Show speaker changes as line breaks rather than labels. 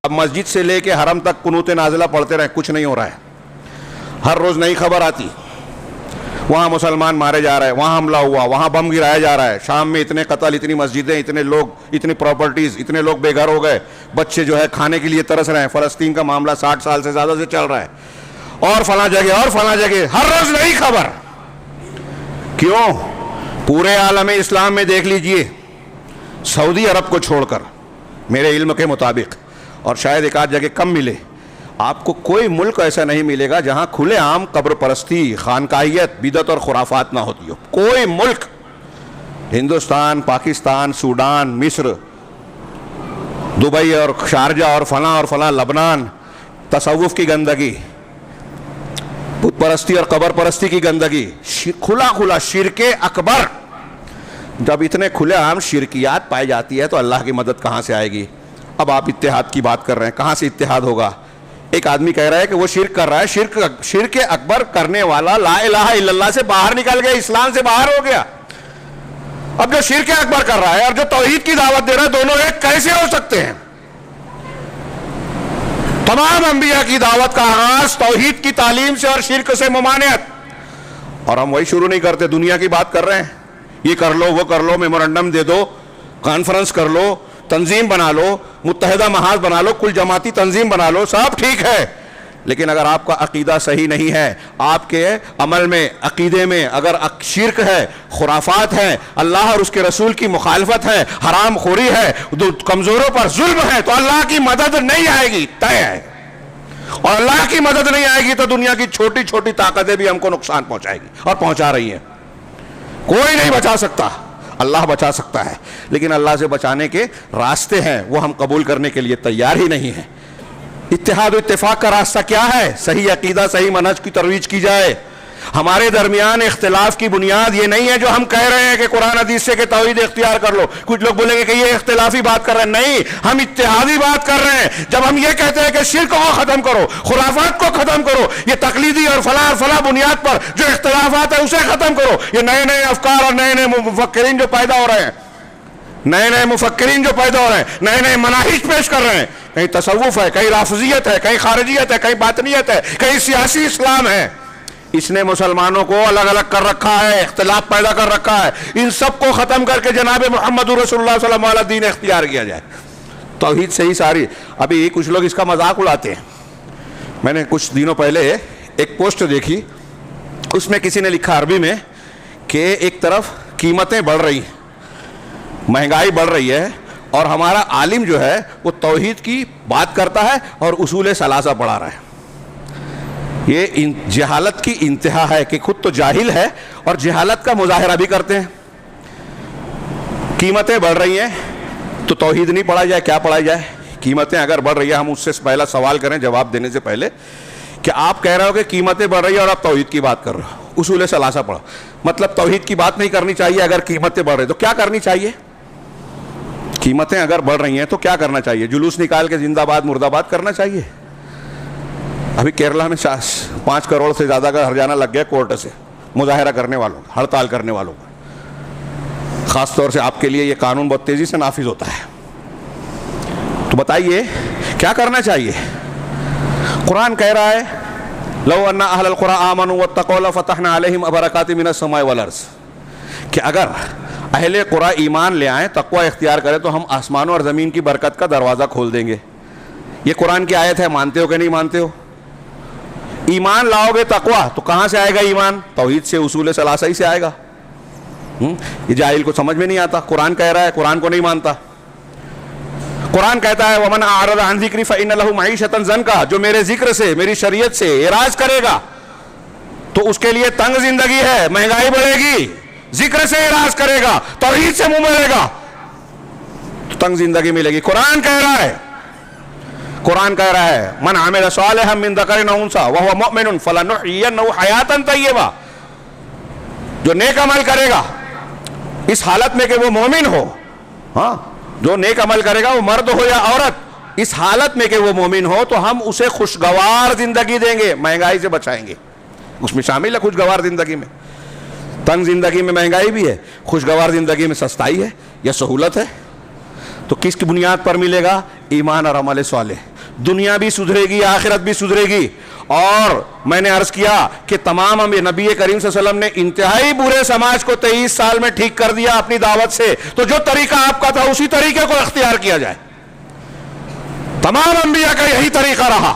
اب مسجد سے لے کے حرم تک قنوت نازلہ پڑھتے رہے، کچھ نہیں ہو رہا ہے. ہر روز نئی خبر آتی، وہاں مسلمان مارے جا رہے ہیں، وہاں حملہ ہوا، وہاں بم گرایا جا رہا ہے، شام میں اتنے قتل، اتنی مسجدیں، اتنے لوگ، اتنی پراپرٹیز، اتنے لوگ بے گھر ہو گئے، بچے جو ہے کھانے کے لیے ترس رہے ہیں. فلسطین کا معاملہ 60 سال سے زیادہ سے چل رہا ہے، اور فلاں جگہ اور فلاں جگہ، ہر روز نئی خبر. کیوں؟ پورے عالم اسلام میں دیکھ لیجئے، سعودی عرب کو چھوڑ کر میرے علم کے مطابق، اور شاید ایک آدھ جگہ کم ملے، آپ کو کوئی ملک ایسا نہیں ملے گا جہاں کھلے عام قبر پرستی، خانقاہیت، بدعت اور خرافات نہ ہوتی ہو. کوئی ملک، ہندوستان، پاکستان، سوڈان، مصر، دبئی اور شارجہ اور فلاں لبنان، تصوف کی گندگی، بت پرستی اور قبر پرستی کی گندگی، کھلا شرک اکبر. جب اتنے کھلے عام شرکیات پائی جاتی ہے تو اللہ کی مدد کہاں سے آئے گی؟ اب آپ اتحاد کی بات کر رہے ہیں، کہاں سے اتحاد ہوگا؟ ایک آدمی کہہ رہا ہے کہ وہ شرک کر رہا ہے، شرک اکبر کرنے والا لا الہ الا اللہ سے باہر نکل گیا، اسلام سے باہر ہو گیا. اب جو شرک اکبر کر رہا ہے اور جو توحید کی دعوت دے رہا ہے، دونوں ایک کیسے ہو سکتے ہیں؟ تمام انبیاء کی دعوت کا آغاز توحید کی تعلیم سے اور شرک سے ممانعت، اور ہم وہی شروع نہیں کرتے، دنیا کی بات کر رہے ہیں. یہ کر لو، وہ کر لو، میمورنڈم دے دو، کانفرنس کر لو، تنظیم بنا لو، متحدہ محاذ بنا لو، کل جماعتی تنظیم بنا لو، سب ٹھیک ہے. لیکن اگر آپ کا عقیدہ صحیح نہیں ہے، آپ کے عمل میں، عقیدے میں اگر شرک ہے، خرافات ہے، اللہ اور اس کے رسول کی مخالفت ہے، حرام خوری ہے، کمزوروں پر ظلم ہے، تو اللہ کی مدد نہیں آئے گی، طے ہے. اور اللہ کی مدد نہیں آئے گی تو دنیا کی چھوٹی چھوٹی طاقتیں بھی ہم کو نقصان پہنچائے گی، اور پہنچا رہی ہیں. کوئی نہیں بچا سکتا، اللہ بچا سکتا ہے، لیکن اللہ سے بچانے کے راستے ہیں، وہ ہم قبول کرنے کے لیے تیار ہی نہیں ہیں. اتحاد و اتفاق کا راستہ کیا ہے؟ صحیح عقیدہ، صحیح منہج کی ترویج کی جائے. ہمارے درمیان اختلاف کی بنیاد یہ نہیں ہے جو ہم کہہ رہے ہیں کہ قرآن حدیث سے کہ توحید اختیار کر لو. کچھ لوگ بولیں گے کہ یہ اختلافی بات کر رہے ہیں. نہیں، ہم اتحادی بات کر رہے ہیں. جب ہم یہ کہتے ہیں کہ شرک کو ختم کرو، خرافات کو ختم کرو، یہ تقلیدی اور فلاں بنیاد پر جو اختلافات ہیں اسے ختم کرو، یہ نئے نئے افکار اور نئے نئے مفکرین جو پیدا ہو رہے ہیں، نئے نئے مناہج پیش کر رہے ہیں، کہیں تصوف ہے، کہیں رافضیت ہے، کہیں خارجیت ہے، کہیں باطنیت ہے، کہیں سیاسی اسلام ہے. اس نے مسلمانوں کو الگ الگ کر رکھا ہے، اختلاف پیدا کر رکھا ہے. ان سب کو ختم کر کے جناب محمد رسول اللہ صلی اللہ علیہ وسلم والا دین اختیار کیا جائے. توحید سے ہی ساری. ابھی کچھ لوگ اس کا مذاق اڑاتے ہیں. میں نے کچھ دنوں پہلے ایک پوسٹ دیکھی، اس میں کسی نے لکھا عربی میں کہ ایک طرف قیمتیں بڑھ رہی ہیں، مہنگائی بڑھ رہی ہے، اور ہمارا عالم جو ہے وہ توحید کی بات کرتا ہے اور اصول ثلاثہ پڑھا رہا ہے. یہ جہالت کی انتہا ہے کہ خود تو جاہل ہے اور جہالت کا مظاہرہ بھی کرتے ہیں. قیمتیں بڑھ رہی ہیں تو توحید نہیں پڑھا جائے، کیا پڑھائی جائے؟ قیمتیں اگر بڑھ رہی ہیں، ہم اس سے پہلا سوال کریں جواب دینے سے پہلے کہ آپ کہہ رہے ہو کہ قیمتیں بڑھ رہی ہیں اور آپ توحید کی بات کر رہے ہو، اصول ثلاثہ پڑھو، مطلب توحید کی بات نہیں کرنی چاہیے. اگر قیمتیں بڑھ رہی تو کیا کرنی چاہیے؟ قیمتیں اگر بڑھ رہی ہیں تو کیا کرنا چاہیے؟ جلوس نکال کے زندہ باد مرد آباد کرنا چاہیے؟ ابھی کیرلا میں 5 کروڑ سے زیادہ کا ہرجانہ لگ گیا کورٹ سے مظاہرہ کرنے والوں کا، ہڑتال کرنے والوں کا. خاص طور سے آپ کے لیے یہ قانون بہت تیزی سے نافذ ہوتا ہے. تو بتائیے کیا کرنا چاہیے؟ قرآن کہہ رہا ہے لو ان اہل القری آمنوا واتقوا لفتحنا علیہم برکات من السماء والارض، کہ اگر اہل قرآن ایمان لے آئیں، تقوی اختیار کریں، تو ہم آسمانوں اور زمین کی برکت کا دروازہ کھول دیں گے. یہ قرآن کی آیت ہے، مانتے ہو کہ نہیں مانتے ہو؟ ایمان لاؤ گے تقوی تو کہاں سے آئے گا ایمان؟ توحید سے، اصول ثلاثہ ہی سے آئے گا. یہ جاہل کو سمجھ میں نہیں آتا. قرآن کہہ رہا ہے، قرآن کو نہیں مانتا. قرآن کہتا ہے وَمَنْ أَعْرَضَ عَنْ ذِكْرِي فَإِنَّ لَهُ مَعِيشَةً ضَنْكًا، جو میرے ذکر سے، میری شریعت سے اعراض کرے گا تو اس کے لیے تنگ زندگی ہے، مہنگائی بڑھے گی. ذکر سے اعراض کرے گا، توحید سے منہ موڑے گا تو تنگ زندگی ملے گی. قرآن کہہ رہا ہے من عمل صالحا من ذکر او انثى وهو مؤمن فلنحيينه حیاتا طیبہ، جو نیک عمل کرے گا اس حالت میں کہ وہ مومن ہو، ہاں جو نیک عمل کرے گا وہ مرد ہو یا عورت، اس حالت میں کہ وہ مومن ہو تو ہم اسے خوشگوار زندگی دیں گے، مہنگائی سے بچائیں گے. اس میں شامل ہے خوشگوار زندگی میں. تنگ زندگی میں مہنگائی بھی ہے، خوشگوار زندگی میں سستائی ہے یا سہولت ہے. تو کس کی بنیاد پر ملے گا؟ ایمان اور عمل صالح. دنیا بھی سدھرے گی، آخرت بھی سدھرے گی. اور میں نے عرض کیا کہ تمام نبی کریم صلی اللہ علیہ وسلم نے انتہائی برے سماج کو 23 سال میں ٹھیک کر دیا اپنی دعوت سے. تو جو طریقہ آپ کا تھا اسی طریقے کو اختیار کیا جائے. تمام انبیاء کا یہی طریقہ رہا.